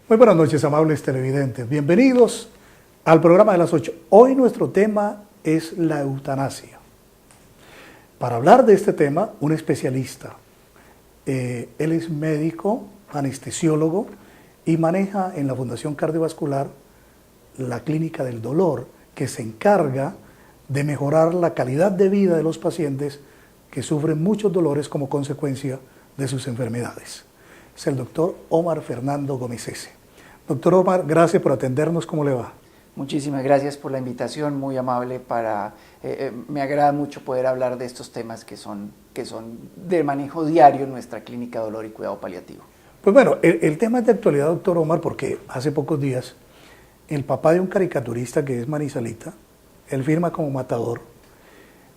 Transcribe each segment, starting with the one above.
Muy buenas noches, amables televidentes. Bienvenidos al programa de las 8. Hoy nuestro tema es la eutanasia. Para hablar de este tema, un especialista. Él es médico, anestesiólogo y maneja en la Fundación Cardiovascular la Clínica del Dolor, que se encarga de mejorar la calidad de vida de los pacientes que sufren muchos dolores como consecuencia de sus enfermedades. Es el doctor Omar Fernando Gómez. Doctor Omar, gracias por atendernos. ¿Cómo le va? Muchísimas gracias por la invitación, muy amable. Me agrada mucho poder hablar de estos temas que son de manejo diario en nuestra Clínica de Dolor y Cuidado Paliativo. Pues bueno, el tema es de actualidad, doctor Omar, porque hace pocos días el papá de un caricaturista que es manizalita, él firma como Matador,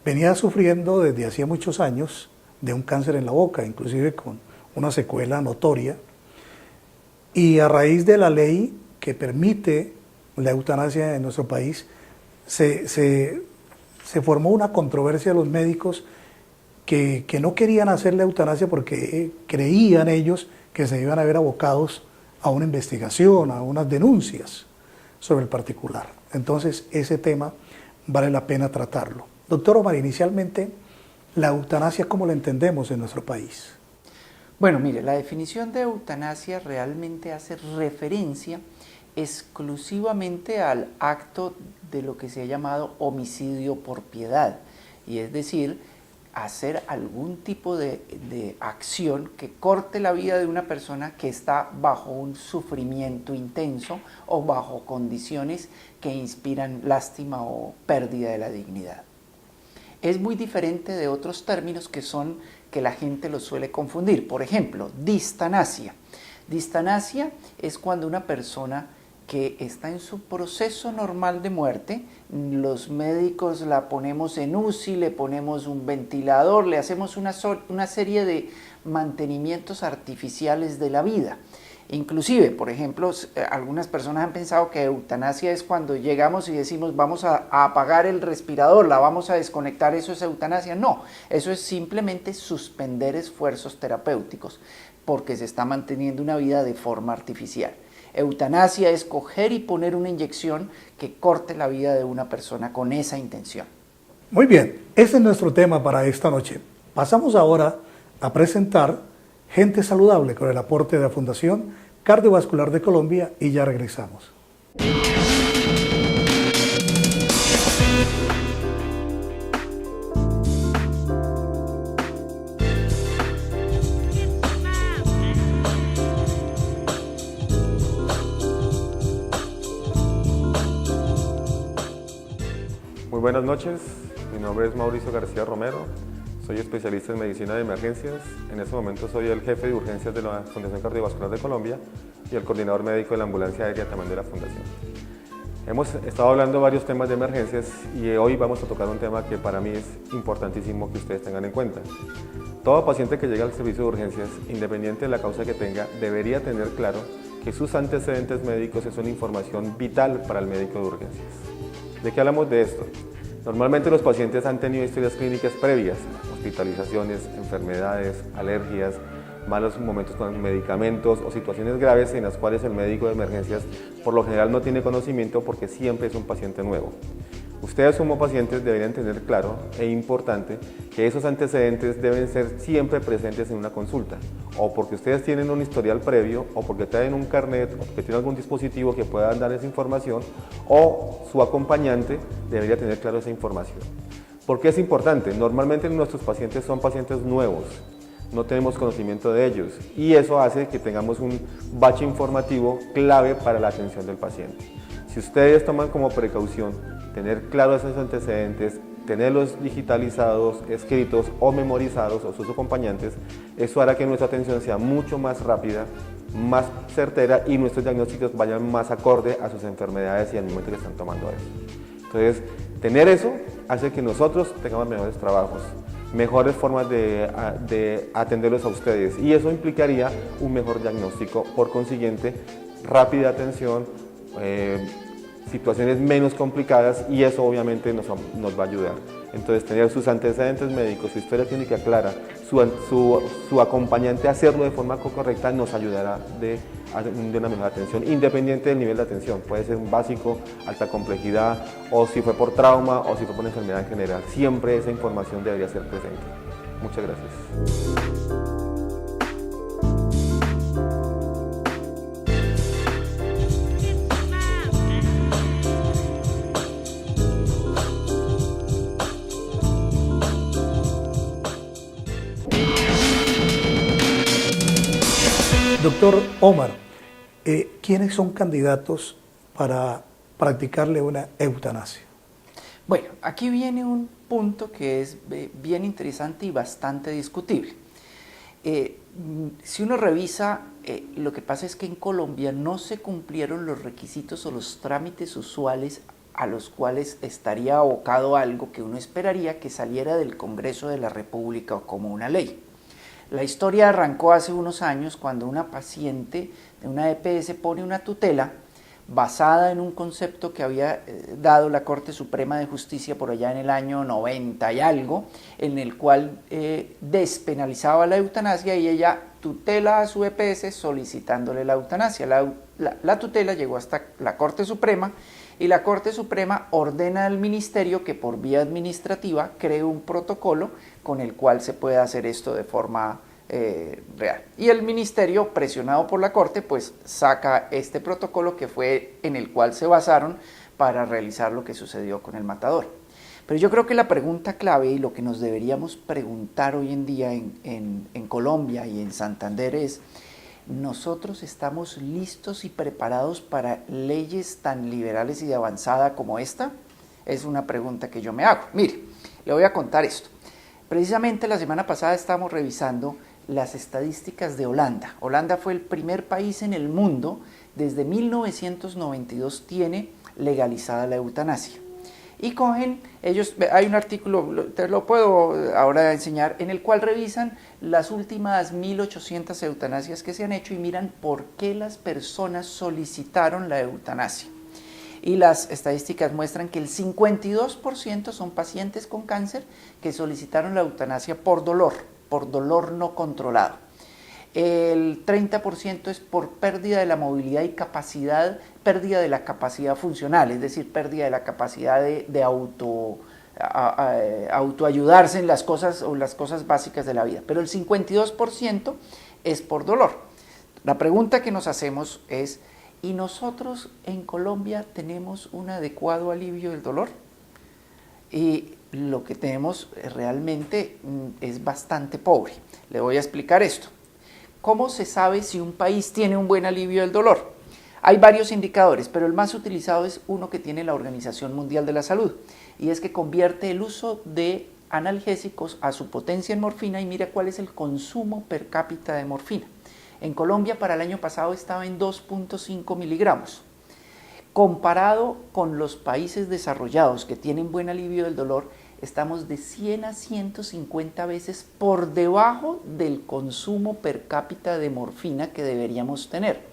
venía sufriendo desde hacía muchos años de un cáncer en la boca, inclusive con una secuela notoria, y a raíz de la ley que permite la eutanasia en nuestro país, se formó una controversia de los médicos que no querían hacer la eutanasia porque creían ellos que se iban a ver abocados a una investigación, a unas denuncias sobre el particular. Entonces, ese tema vale la pena tratarlo. Doctor Omar, inicialmente, la eutanasia, ¿cómo la entendemos en nuestro país? Bueno, mire, la definición de eutanasia realmente hace referencia exclusivamente al acto de lo que se ha llamado homicidio por piedad, y es decir, hacer algún tipo de acción que corte la vida de una persona que está bajo un sufrimiento intenso o bajo condiciones que inspiran lástima o pérdida de la dignidad. Es muy diferente de otros términos que la gente los suele confundir. Por ejemplo, distanasia. Distanasia es cuando una persona que está en su proceso normal de muerte, los médicos la ponemos en UCI, le ponemos un ventilador, le hacemos una serie de mantenimientos artificiales de la vida. Inclusive, por ejemplo, algunas personas han pensado que eutanasia es cuando llegamos y decimos vamos a apagar el respirador, la vamos a desconectar, eso es eutanasia. No, eso es simplemente suspender esfuerzos terapéuticos porque se está manteniendo una vida de forma artificial. Eutanasia es coger y poner una inyección que corte la vida de una persona con esa intención. Muy bien, este es nuestro tema para esta noche. Pasamos ahora a presentar Gente Saludable con el aporte de la Fundación Cardiovascular de Colombia y ya regresamos. Muy buenas noches, mi nombre es Mauricio García Romero, soy especialista en medicina de emergencias. En este momento soy el jefe de urgencias de la Fundación Cardiovascular de Colombia y el coordinador médico de la ambulancia aérea también de la Fundación. Hemos estado hablando de varios temas de emergencias y hoy vamos a tocar un tema que para mí es importantísimo que ustedes tengan en cuenta. Todo paciente que llega al servicio de urgencias, independiente de la causa que tenga, debería tener claro que sus antecedentes médicos es una información vital para el médico de urgencias. ¿De qué hablamos de esto? Normalmente los pacientes han tenido historias clínicas previas, hospitalizaciones, enfermedades, alergias, malos momentos con medicamentos o situaciones graves en las cuales el médico de emergencias por lo general no tiene conocimiento porque siempre es un paciente nuevo. Ustedes como pacientes deberían tener claro e importante que esos antecedentes deben ser siempre presentes en una consulta, o porque ustedes tienen un historial previo, o porque traen un carnet, o porque tienen algún dispositivo que pueda dar esa información, o su acompañante debería tener claro esa información. ¿Por qué es importante? Normalmente nuestros pacientes son pacientes nuevos, no tenemos conocimiento de ellos, y eso hace que tengamos un bache informativo clave para la atención del paciente. Si ustedes toman como precaución tener claros esos antecedentes, tenerlos digitalizados, escritos o memorizados o sus acompañantes, eso hará que nuestra atención sea mucho más rápida, más certera y nuestros diagnósticos vayan más acorde a sus enfermedades y al momento que están tomando eso. Entonces, tener eso hace que nosotros tengamos mejores trabajos, mejores formas de atenderlos a ustedes, y eso implicaría un mejor diagnóstico, por consiguiente, rápida atención, situaciones menos complicadas y eso obviamente nos va a ayudar. Entonces tener sus antecedentes médicos, su historia clínica clara, su acompañante a hacerlo de forma correcta nos ayudará de una mejor atención, independiente del nivel de atención. Puede ser un básico, alta complejidad, o si fue por trauma, o si fue por enfermedad en general. Siempre esa información debería ser presente. Muchas gracias. Doctor Omar, ¿quiénes son candidatos para practicarle una eutanasia? Bueno, aquí viene un punto que es bien interesante y bastante discutible. Si uno revisa, lo que pasa es que en Colombia no se cumplieron los requisitos o los trámites usuales a los cuales estaría abocado algo que uno esperaría que saliera del Congreso de la República o como una ley. La historia arrancó hace unos años cuando una paciente de una EPS pone una tutela basada en un concepto que había dado la Corte Suprema de Justicia por allá en el año 90 y algo, en el cual despenalizaba la eutanasia y ella tutela a su EPS solicitándole la eutanasia. La tutela llegó hasta la Corte Suprema y la Corte Suprema ordena al Ministerio que por vía administrativa cree un protocolo con el cual se puede hacer esto de forma real. Y el Ministerio, presionado por la Corte, pues saca este protocolo que fue en el cual se basaron para realizar lo que sucedió con el matador. Pero yo creo que la pregunta clave y lo que nos deberíamos preguntar hoy en día en Colombia y en Santander es: ¿nosotros estamos listos y preparados para leyes tan liberales y de avanzada como esta? Es una pregunta que yo me hago. Mire, le voy a contar esto. Precisamente la semana pasada estábamos revisando las estadísticas de Holanda. Holanda fue el primer país en el mundo, desde 1992 tiene legalizada la eutanasia. Y cogen, hay un artículo, te lo puedo ahora enseñar, en el cual revisan las últimas 1.800 eutanasias que se han hecho y miran por qué las personas solicitaron la eutanasia. Y las estadísticas muestran que el 52% son pacientes con cáncer que solicitaron la eutanasia por dolor no controlado. El 30% es por pérdida de la movilidad y capacidad, pérdida de la capacidad funcional, es decir, pérdida de la capacidad de autoayudarse en las cosas o las cosas básicas de la vida. Pero el 52% es por dolor. La pregunta que nos hacemos es: ¿y nosotros en Colombia tenemos un adecuado alivio del dolor? Y lo que tenemos realmente es bastante pobre. Le voy a explicar esto. ¿Cómo se sabe si un país tiene un buen alivio del dolor? Hay varios indicadores, pero el más utilizado es uno que tiene la Organización Mundial de la Salud, y es que convierte el uso de analgésicos a su potencia en morfina y mira cuál es el consumo per cápita de morfina. En Colombia para el año pasado estaba en 2.5 miligramos. Comparado con los países desarrollados que tienen buen alivio del dolor, estamos de 100 a 150 veces por debajo del consumo per cápita de morfina que deberíamos tener.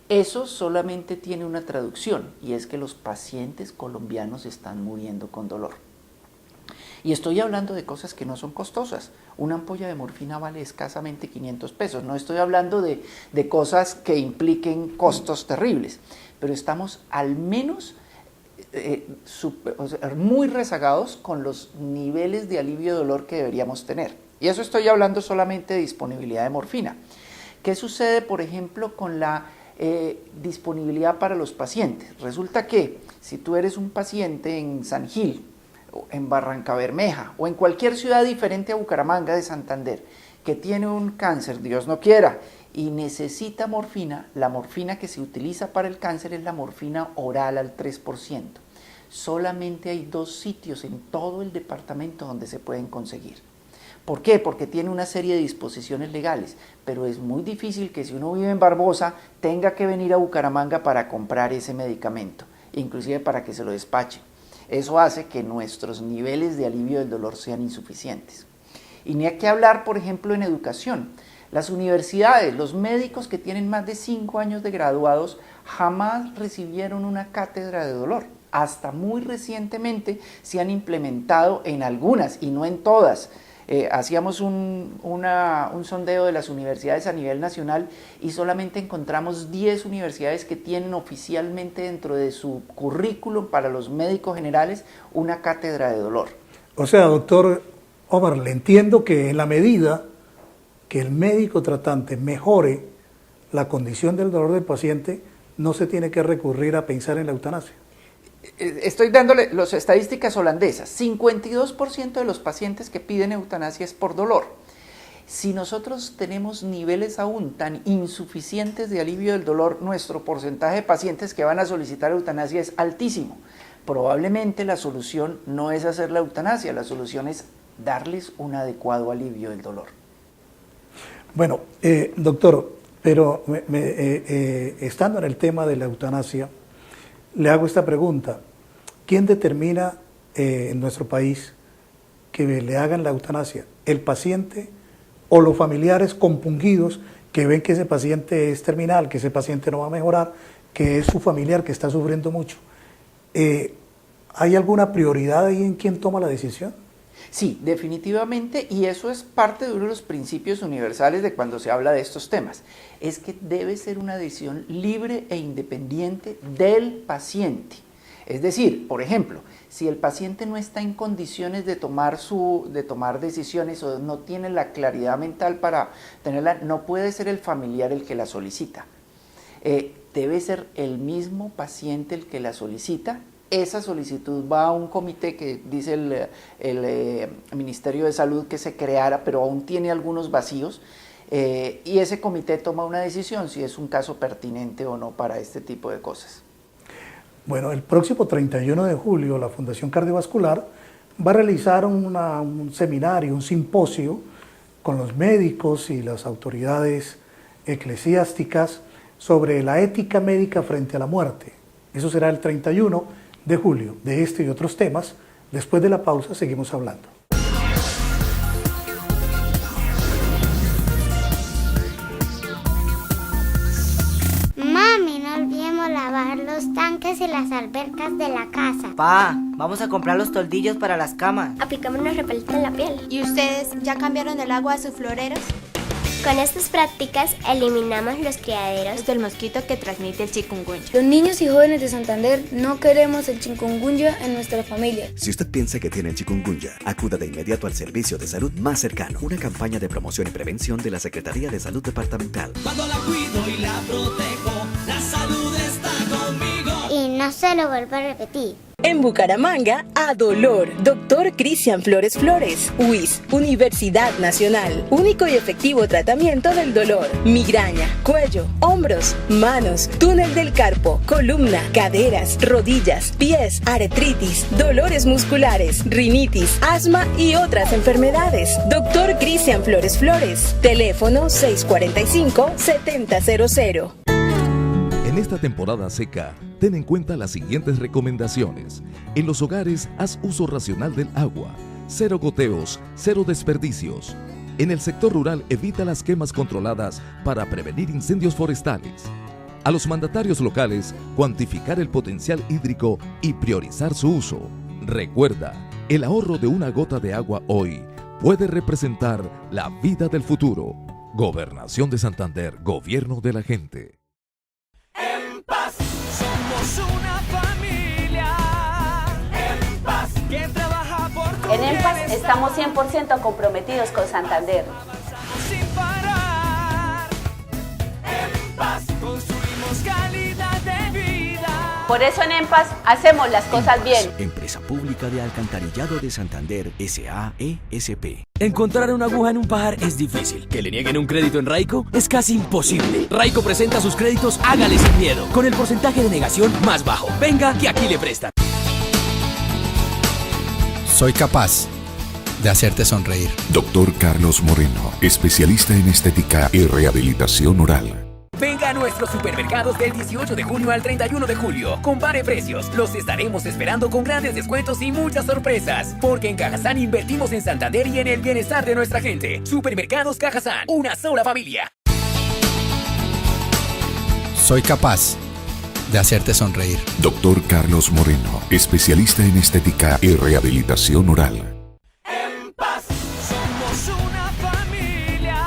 Eso solamente tiene una traducción, y es que los pacientes colombianos están muriendo con dolor. Y estoy hablando de cosas que no son costosas. Una ampolla de morfina vale escasamente 500 pesos. No estoy hablando de cosas que impliquen costos terribles, pero estamos al menos muy rezagados con los niveles de alivio de dolor que deberíamos tener. Y eso estoy hablando solamente de disponibilidad de morfina. ¿Qué sucede, por ejemplo, con la disponibilidad para los pacientes? Resulta que si tú eres un paciente en San Gil, en Barrancabermeja o en cualquier ciudad diferente a Bucaramanga de Santander que tiene un cáncer, Dios no quiera, y necesita morfina, la morfina que se utiliza para el cáncer es la morfina oral al 3%. Solamente hay 2 sitios en todo el departamento donde se pueden conseguir. ¿Por qué? Porque tiene una serie de disposiciones legales, pero es muy difícil que si uno vive en Barbosa tenga que venir a Bucaramanga para comprar ese medicamento, inclusive para que se lo despache. Eso hace que nuestros niveles de alivio del dolor sean insuficientes. Y ni hay que hablar, por ejemplo, en educación. Las universidades, los médicos que tienen más de 5 años de graduados jamás recibieron una cátedra de dolor. Hasta muy recientemente se han implementado en algunas y no en todas. Hacíamos un sondeo de las universidades a nivel nacional y solamente encontramos 10 universidades que tienen oficialmente dentro de su currículum para los médicos generales una cátedra de dolor. O sea, doctor Omar, le entiendo que en la medida que el médico tratante mejore la condición del dolor del paciente, no se tiene que recurrir a pensar en la eutanasia. Estoy dándole las estadísticas holandesas. 52% de los pacientes que piden eutanasia es por dolor. Si nosotros tenemos niveles aún tan insuficientes de alivio del dolor, nuestro porcentaje de pacientes que van a solicitar eutanasia es altísimo. Probablemente la solución no es hacer la eutanasia, la solución es darles un adecuado alivio del dolor. Bueno, doctor, pero estando en el tema de la eutanasia, le hago esta pregunta. ¿Quién determina en nuestro país que le hagan la eutanasia? ¿El paciente o los familiares compungidos que ven que ese paciente es terminal, que ese paciente no va a mejorar, que es su familiar que está sufriendo mucho? ¿Hay alguna prioridad ahí en quién toma la decisión? Sí, definitivamente, y eso es parte de uno de los principios universales de cuando se habla de estos temas, es que debe ser una decisión libre e independiente del paciente. Es decir, por ejemplo, si el paciente no está en condiciones de tomar decisiones o no tiene la claridad mental para tenerla, no puede ser el familiar el que la solicita. Debe ser el mismo paciente el que la solicita. Esa solicitud va a un comité que dice el Ministerio de Salud que se creara, pero aún tiene algunos vacíos, y ese comité toma una decisión si es un caso pertinente o no para este tipo de cosas. Bueno, el próximo 31 de julio la Fundación Cardiovascular va a realizar un seminario, un simposio con los médicos y las autoridades eclesiásticas sobre la ética médica frente a la muerte. Eso será el 31 de julio. De este y otros temas, después de la pausa seguimos hablando. Mami, no olvidemos lavar los tanques y las albercas de la casa. Pa, vamos a comprar los toldillos para las camas. Aplicémonos repelente en la piel. ¿Y ustedes ya cambiaron el agua de sus floreros? Con estas prácticas eliminamos los criaderos Del mosquito que transmite el chikungunya. Los niños y jóvenes de Santander no queremos el chikungunya en nuestra familia. Si usted piensa que tiene el chikungunya, acuda de inmediato al servicio de salud más cercano. Una campaña de promoción y prevención de la Secretaría de Salud Departamental. Cuando la cuido y la protejo, la salud está conmigo. y no se lo vuelvo a repetir. En Bucaramanga, a dolor. Dr. Cristian Flores Flores. UIS, Universidad Nacional. Único y efectivo tratamiento del dolor. Migraña, cuello, hombros, manos, túnel del carpo, columna, caderas, rodillas, pies, artritis, dolores musculares, rinitis, asma y otras enfermedades. Dr. Cristian Flores Flores. Teléfono 645-7000. En esta temporada seca, ten en cuenta las siguientes recomendaciones. En los hogares, haz uso racional del agua. 0 goteos, 0 desperdicios. En el sector rural, evita las quemas controladas para prevenir incendios forestales. A los mandatarios locales, cuantificar el potencial hídrico y priorizar su uso. Recuerda, el ahorro de una gota de agua hoy puede representar la vida del futuro. Gobernación de Santander, Gobierno de la gente. En paz, somos una familia. En paz, que trabaja por tu En EMPAS bienestar. estamos 100% comprometidos con Santander. Sin parar. En paz, construimos calidad de vida. Por eso en EMPAS hacemos las cosas bien. Empresa Pública de Alcantarillado de Santander, SAESP. Encontrar una aguja en un pajar es difícil. Que le nieguen un crédito en Raico es casi imposible. Raico presenta sus créditos, hágale sin miedo, con el porcentaje de negación más bajo. Venga, que aquí le prestan. Soy capaz de hacerte sonreír. Dr. Carlos Moreno, especialista en estética y rehabilitación oral. Venga a nuestros supermercados del 18 de junio al 31 de julio. Compare precios. Los estaremos esperando con grandes descuentos y muchas sorpresas. Porque en Cajazán invertimos en Santander y en el bienestar de nuestra gente. Supermercados Cajazán, una sola familia. Soy capaz de hacerte sonreír. Doctor Carlos Moreno, especialista en estética y rehabilitación oral. En paz, somos una familia.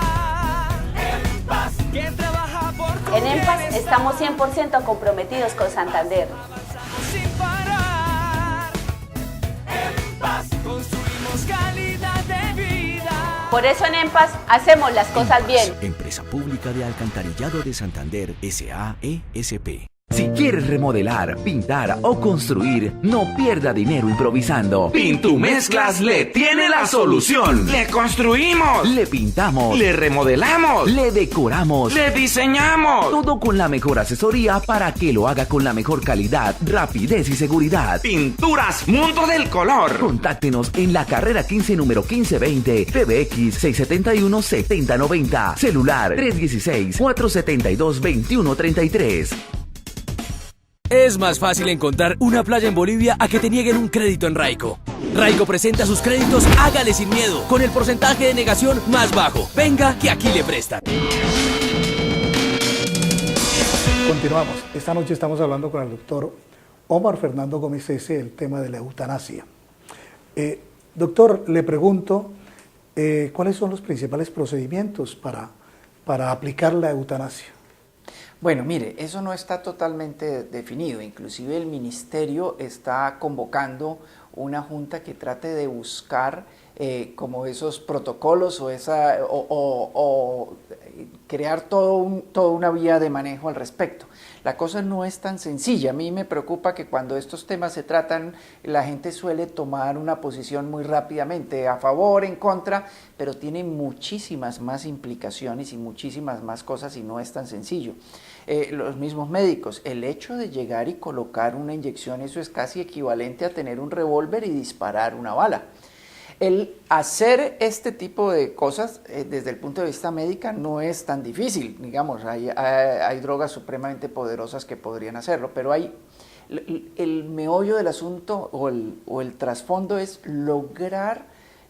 En paz, que trabaja por tu En EMPAS bienestar. estamos 100% comprometidos con Santander. Sin parar. En paz, construimos calidad de vida. Por eso en EMPAS hacemos las cosas bien. Empresa Pública de Alcantarillado de Santander, SAESP. Si quieres remodelar, pintar o construir, no pierda dinero improvisando. Pintumezclas le tiene la solución. Le construimos, Le pintamos, le remodelamos, le decoramos, le diseñamos. todo con la mejor asesoría para que lo haga con la mejor calidad, rapidez y seguridad. Pinturas Mundo del Color. Contáctenos en la carrera 15, número 1520, PBX 671-7090, celular 316-472-2133. Es más fácil encontrar una playa en Bolivia a que te nieguen un crédito en Raico. Raico presenta sus créditos, hágale sin miedo, con el porcentaje de negación más bajo. Venga, que aquí le prestan. Continuamos. Esta noche estamos hablando con el doctor Omar Fernando Gómez Cese el tema de la eutanasia. Doctor, le pregunto, ¿cuáles son los principales procedimientos para aplicar la eutanasia? Bueno, mire, eso no está totalmente definido. Inclusive el ministerio está convocando una junta que trate de buscar como esos protocolos o crear toda una vía de manejo al respecto. La cosa no es tan sencilla. A mí me preocupa que cuando estos temas se tratan, la gente suele tomar una posición muy rápidamente, a favor, en contra, pero tiene muchísimas más implicaciones y muchísimas más cosas y no es tan sencillo. Los mismos médicos, el hecho de llegar y colocar una inyección, eso es casi equivalente a tener un revólver y disparar una bala. El hacer este tipo de cosas desde el punto de vista médico no es tan difícil, digamos, hay drogas supremamente poderosas que podrían hacerlo, pero el meollo del asunto o el trasfondo es lograr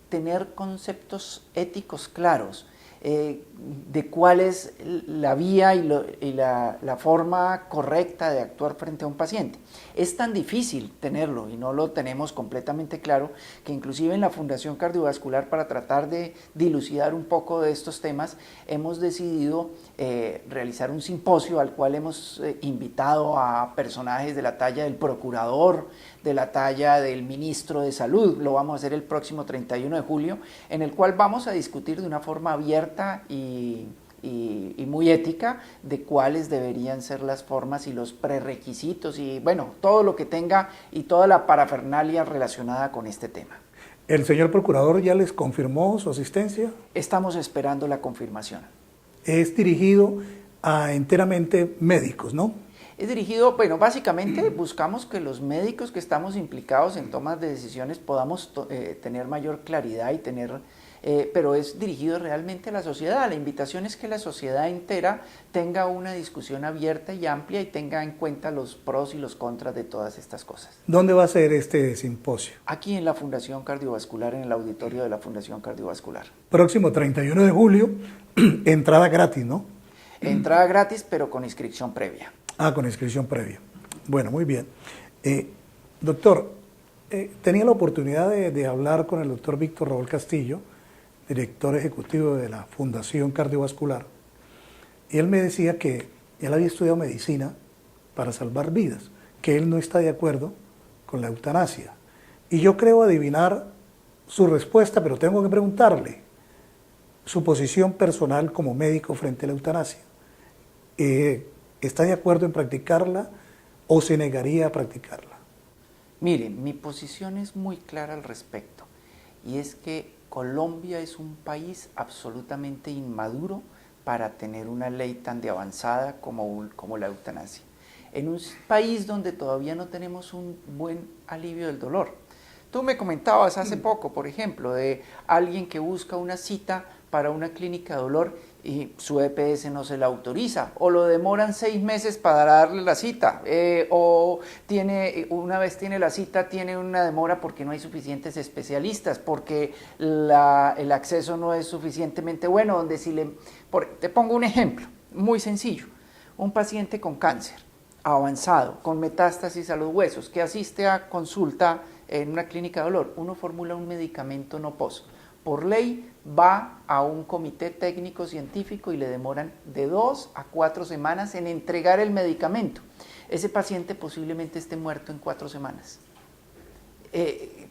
tener conceptos éticos claros, de cuál es la vía y la forma correcta de actuar frente a un paciente. Es tan difícil tenerlo y no lo tenemos completamente claro que inclusive en la Fundación Cardiovascular, para tratar de dilucidar un poco de estos temas, hemos decidido realizar un simposio al cual hemos invitado a personajes de la talla del procurador, de la talla del ministro de Salud. Lo vamos a hacer el próximo 31 de julio, en el cual vamos a discutir de una forma abierta y muy ética de cuáles deberían ser las formas y los prerequisitos y bueno, todo lo que tenga y toda la parafernalia relacionada con este tema. ¿El señor procurador ya les confirmó su asistencia? Estamos esperando la confirmación. Es dirigido a enteramente médicos, ¿no? Es dirigido, bueno, básicamente buscamos que los médicos que estamos implicados en tomas de decisiones podamos tener mayor claridad y pero es dirigido realmente a la sociedad. La invitación es que la sociedad entera tenga una discusión abierta y amplia y tenga en cuenta los pros y los contras de todas estas cosas. ¿Dónde va a ser este simposio? Aquí en la Fundación Cardiovascular, en el auditorio de la Fundación Cardiovascular. Próximo 31 de julio, entrada gratis, ¿no? Entrada gratis, pero con inscripción previa. Ah, con inscripción previa. Bueno, muy bien. Doctor, tenía la oportunidad de hablar con el doctor Víctor Raúl Castillo, director ejecutivo de la Fundación Cardiovascular, y él me decía que él había estudiado medicina para salvar vidas, que él no está de acuerdo con la eutanasia. Y yo creo adivinar su respuesta, pero tengo que preguntarle su posición personal como médico frente a la eutanasia. ¿Está de acuerdo en practicarla o se negaría a practicarla? Miren, mi posición es muy clara al respecto, y es que Colombia es un país absolutamente inmaduro para tener una ley tan de avanzada como la eutanasia. En un país donde todavía no tenemos un buen alivio del dolor. Tú me comentabas hace poco, por ejemplo, de alguien que busca una cita para una clínica de dolor y su EPS no se la autoriza, o lo demoran 6 meses para darle la cita, o una vez tiene la cita, tiene una demora porque no hay suficientes especialistas, porque el acceso no es suficientemente bueno, donde te pongo un ejemplo muy sencillo, un paciente con cáncer avanzado, con metástasis a los huesos, que asiste a consulta en una clínica de dolor, uno formula un medicamento no pos. Por ley va a un comité técnico científico y le demoran de 2 a 4 semanas en entregar el medicamento. Ese paciente posiblemente esté muerto en 4 semanas.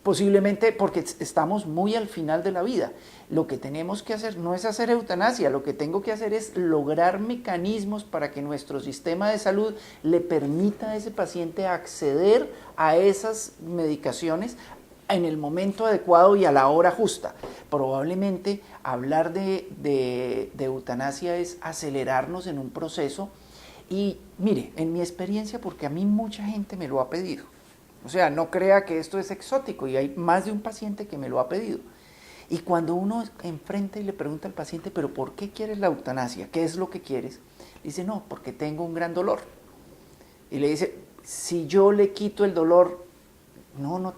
Posiblemente porque estamos muy al final de la vida. Lo que tenemos que hacer no es hacer eutanasia, lo que tengo que hacer es lograr mecanismos para que nuestro sistema de salud le permita a ese paciente acceder a esas medicaciones en el momento adecuado y a la hora justa. Probablemente hablar de eutanasia es acelerarnos en un proceso y mire, en mi experiencia, porque a mí mucha gente me lo ha pedido, o sea, no crea que esto es exótico y hay más de un paciente que me lo ha pedido. Y cuando uno enfrenta y le pregunta al paciente, ¿pero por qué quieres la eutanasia? ¿Qué es lo que quieres? Dice, no, porque tengo un gran dolor. Y le dice, si yo le quito el dolor, no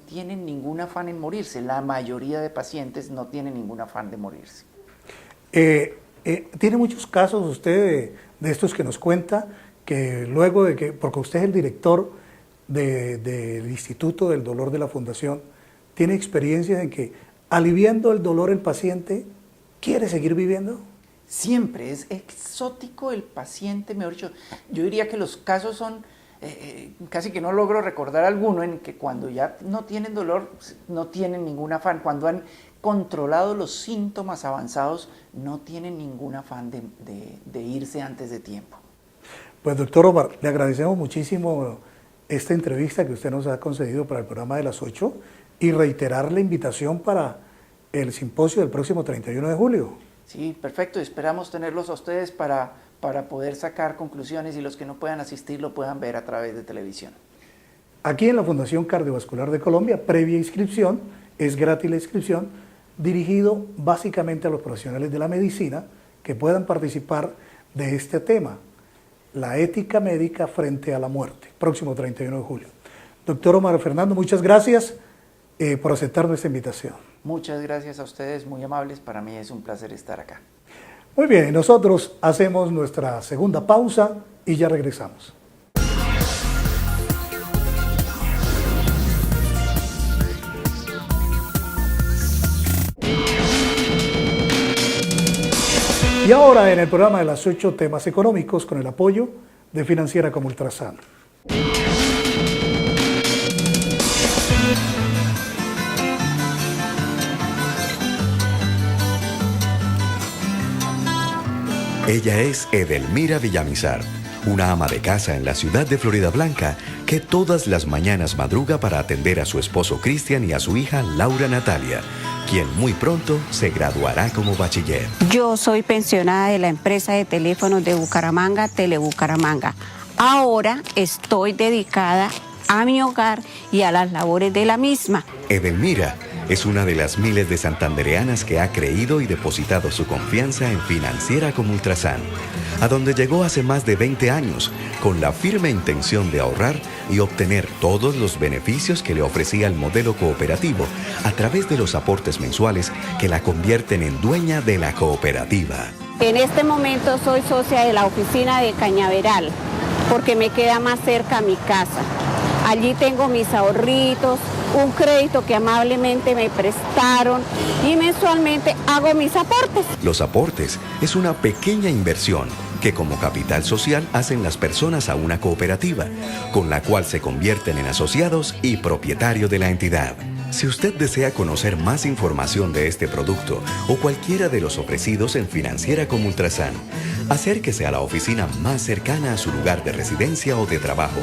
tienen ningún afán en morirse. La mayoría de pacientes no tienen ningún afán de morirse. ¿Tiene muchos casos usted de estos que nos cuenta, que luego de que, porque usted es el director del Instituto del Dolor de la Fundación, tiene experiencias en que aliviando el dolor el paciente quiere seguir viviendo? Siempre es exótico el paciente, mejor dicho, yo diría que los casos son, casi que no logro recordar alguno en que cuando ya no tienen dolor, no tienen ningún afán, cuando han controlado los síntomas avanzados, no tienen ningún afán de irse antes de tiempo. Pues doctor Omar, le agradecemos muchísimo esta entrevista que usted nos ha concedido para el programa de las 8 y reiterar la invitación para el simposio del próximo 31 de julio. Sí, perfecto, esperamos tenerlos a ustedes para poder sacar conclusiones y los que no puedan asistir lo puedan ver a través de televisión. Aquí en la Fundación Cardiovascular de Colombia, previa inscripción, es gratis la inscripción, dirigido básicamente a los profesionales de la medicina que puedan participar de este tema, la ética médica frente a la muerte, próximo 31 de julio. Doctor Omar Fernando, muchas gracias por aceptar nuestra invitación. Muchas gracias a ustedes, muy amables, para mí es un placer estar acá. Muy bien, nosotros hacemos nuestra segunda pausa y ya regresamos. Y ahora en el programa de las 8 temas económicos con el apoyo de Financiera como Ultrasan. Ella es Edelmira Villamizar, una ama de casa en la ciudad de Floridablanca que todas las mañanas madruga para atender a su esposo Cristian y a su hija Laura Natalia, quien muy pronto se graduará como bachiller. Yo soy pensionada de la empresa de teléfonos de Bucaramanga, Telebucaramanga. Ahora estoy dedicada a mi hogar y a las labores de la misma. Edelmira es una de las miles de santandereanas que ha creído y depositado su confianza en Financiera como Ultrasan, a donde llegó hace más de 20 años con la firme intención de ahorrar y obtener todos los beneficios que le ofrecía el modelo cooperativo a través de los aportes mensuales que la convierten en dueña de la cooperativa. En este momento soy socia de la oficina de Cañaveral porque me queda más cerca a mi casa. Allí tengo mis ahorritos, un crédito que amablemente me prestaron y mensualmente hago mis aportes. Los aportes es una pequeña inversión que como capital social hacen las personas a una cooperativa, con la cual se convierten en asociados y propietarios de la entidad. Si usted desea conocer más información de este producto o cualquiera de los ofrecidos en Financiera como Ultrasan, acérquese a la oficina más cercana a su lugar de residencia o de trabajo.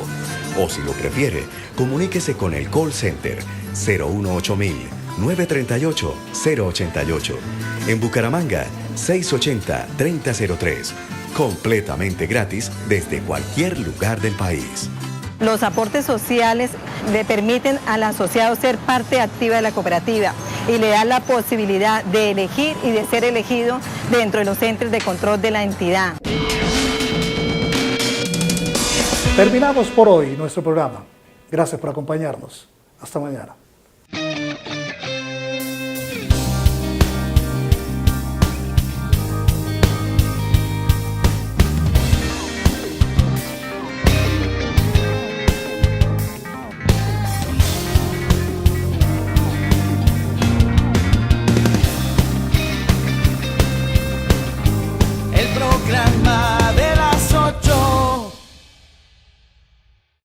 O si lo prefiere, comuníquese con el call center 018-938-088. En Bucaramanga, 680-3003. Completamente gratis desde cualquier lugar del país. Los aportes sociales le permiten al asociado ser parte activa de la cooperativa. y le da la posibilidad de elegir y de ser elegido dentro de los entes de control de la entidad. Terminamos por hoy nuestro programa. Gracias por acompañarnos. Hasta mañana.